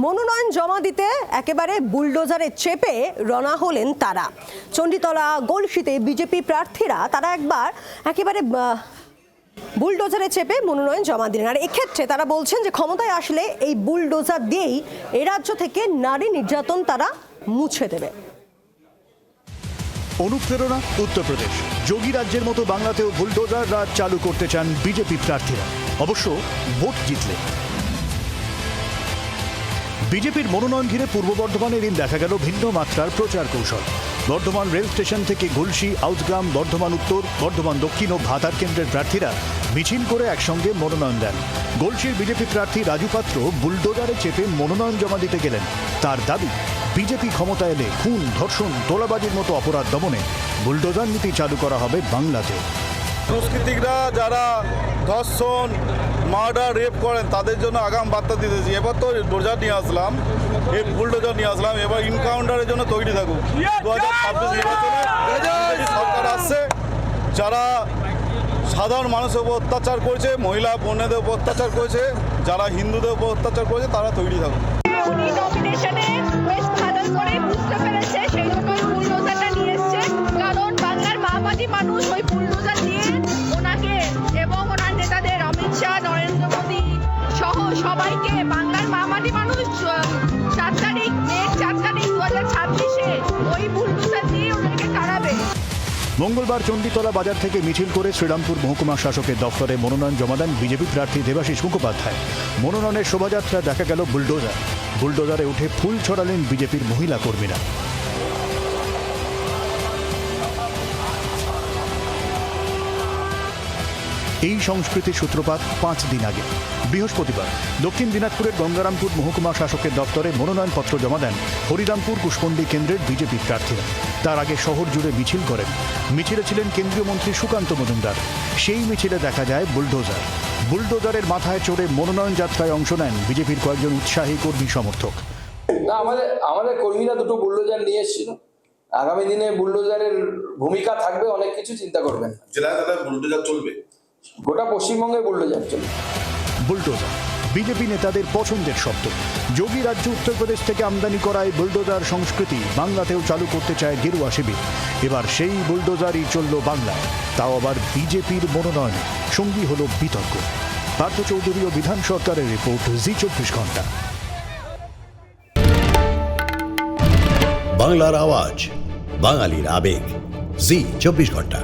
মনোনয়ন জমা দিতে একেবারে বুলডোজারে চেপে রওনা হলেন তারা। চণ্ডীতলা গলসিতে বিজেপি প্রার্থীরা তারা একবার একেবারে বুলডোজারে চেপে মনোনয়ন জমা দিলেন। আর এক্ষেত্রে তারা বলছেন যে ক্ষমতায় আসলে এই বুলডোজার দিয়েই এ রাজ্য থেকে নারী নির্যাতন তারা মুছে দেবে। অনুপ্রেরণা উত্তরপ্রদেশ। যোগী রাজ্যের মতো বাংলাতেও বুলডোজার রাজ চালু করতে চান বিজেপি প্রার্থীরা, অবশ্য ভোট জিতলে। বিজেপির মনোনয়ন ঘিরে পূর্ব বর্ধমানে এদিন দেখা গেল ভিন্ন মাত্রার প্রচার কৌশল। বর্ধমান রেল স্টেশন থেকে গলসি, আউটগ্রাম, বর্ধমান উত্তর, বর্ধমান দক্ষিণ ও ভাতার কেন্দ্রের প্রার্থীরা মিছিল করে একসঙ্গে মনোনয়ন দেন। গলসির বিজেপি প্রার্থী রাজু পাত্র বুলডোজারে চেপে মনোনয়ন জমা দিতে গেলেন। তার দাবি, বিজেপি ক্ষমতা এলে খুন, ধর্ষণ, তোলাবাজির মতো অপরাধ দমনে বুলডোজার নীতি চালু করা হবে বাংলাতে। দুষ্কৃতিকরা যারা ধর্ষণ, মার্ডার, রেপ করেন তাদের জন্য আগাম বার্তা দিতেছি। এবার তো ডোজার নিয়ে আসলাম, এই বুলডোজার নিয়ে আসলাম, এবার ইনকাউন্টারের জন্য তৈরি থাকুক। 2026 নির্বাচনে সরকার আসছে, যারা সাধারণ মানুষের উপর অত্যাচার করেছে, মহিলা বোনেদের উপর অত্যাচার করেছে, যারা হিন্দুদের উপর অত্যাচার করেছে, তারা তৈরি থাকুক। উনি নমিনেশনে বেশ ভালো করে বুঝতে পেরেছে, সেই জন্য বুলডোজারটা নিয়ে এসছে। কারণ বাংলার মা-মাটি মানুষ ওই বুলডোজার দিয়ে ওনাকে এবং ওনার নেতাদের অমিত শাহ, নরেন্দ্র মোদী সহ সবাইকে, বাংলার মা-মাটি মানুষ 4 তারিখ 2026-এ ওই বুলডোজার দিয়ে ওনাকে তাড়াবে। মঙ্গলবার চণ্ডীতলা বাজার থেকে মিছিল করে শ্রীরামপুর মহকুমা শাসকের দফতরে মনোনয়ন জমা দেন বিজেপি প্রার্থী দেবাশিস মুখোপাধ্যায়। মনোনয়নের শোভাযাত্রা দেখা গেল বুলডোজারে উঠে ফুল ছড়ালেন বিজেপির মহিলা কর্মীরা। এই সংস্কৃতির সূত্রপাত 5 দিন আগে বৃহস্পতিবার দক্ষিণ দিনাজপুরের গঙ্গারামপুর মহকুমা শাসকের দপ্তরে মনোনয়নপত্র জমা দেন হরিরামপুর কুশমন্ডি কেন্দ্রের বিজেপি প্রার্থীরা। তার আগে শহর জুড়ে মিছিল করেন। মিছিলে ছিলেন কেন্দ্রীয় মন্ত্রী সুকান্ত মজুমদার। সেই মিছিলে দেখা যায় বুলডোজারের মাথায় চড়ে মনোনয়ন যাত্রায় অংশ নেন বিজেপির কয়েকজন উৎসাহী কর্মী সমর্থক। না, আমাদের কর্মীরা দুটো বুলডোজার নিয়ে এসেছিল। আগামী দিনে বুলডোজারের ভূমিকা থাকবে, অনেক কিছু চিন্তা করবেন। জেলায় বুলডোজার চলবে, গোটা পশ্চিমবঙ্গে বুলডোজার চলবে। বুলডোজার বিজেপি নেতাদের পছন্দের শব্দ। যোগী রাজ্য উত্তরপ্রদেশ থেকে আমদানি করায় বুলডোজার সংস্কৃতি বাংলাতেও চালু করতে চায় গেরুয়া শিবির। এবার সেই বুলডোজারই চলল বাংলায়, তাও আবার বিজেপির মনোনয়নে। সঙ্গী হল বিতর্ক। পার্থ চৌধুরী ও বিধান সরকারের রিপোর্ট, জি 24 ঘন্টা। বাংলার আওয়াজ, বাঙালির আবেগ, জি 24 ঘন্টা।